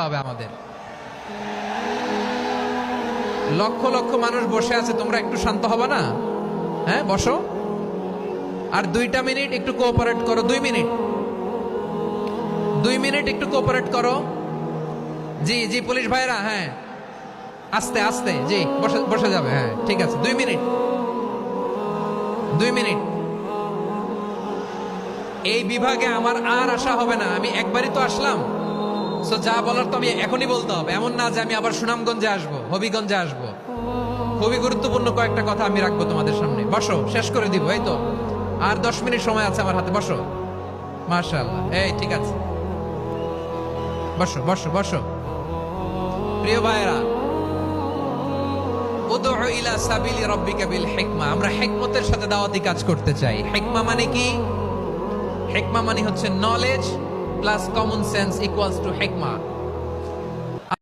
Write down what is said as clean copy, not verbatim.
হবে আমাদের। লক্ষ লক্ষ মানুষ বসে আছে, তোমরা একটু শান্ত হবে না? হ্যাঁ, বসো। আর 2টা মিনিট একটু কোঅপারেট করো। 2 মিনিট একটু কোঅপারেট করো। জি জি পুলিশ ভাইরা, হ্যাঁ আস্তে আস্তে, জি বসে বসে যাবে। হ্যাঁ ঠিক আছে, 2 মিনিট। এই বিভাগে আমার আর আসা হবে না, আমি একবারই তো আসলাম। সো যা বলার তো আমি এখনই বলতে হবে, এমন না যে আমি আবার সুনামগঞ্জে আসবো, হবিগঞ্জে আসবো। খুবই গুরুত্বপূর্ণ কয়েকটা কথা আমি রাখবো তোমাদের সামনে। বসো, শেষ করে দিব। এই তো আর 10 মিনিট সময় আছে আমার হাতে। বসো। মাশাআল্লাহ, এই ঠিক আছে, বসো বসো বসো। প্রিয় ভাইরা, উদউ ইলা সাবিলি রাব্বিকা বিল হিকমা, আমরা হিকমতের সাথে দাওয়াতি কাজ করতে চাই। হিকমা মানে কি? হিকমা মানে হচ্ছে knowledge plus common sense equals to হিকমা।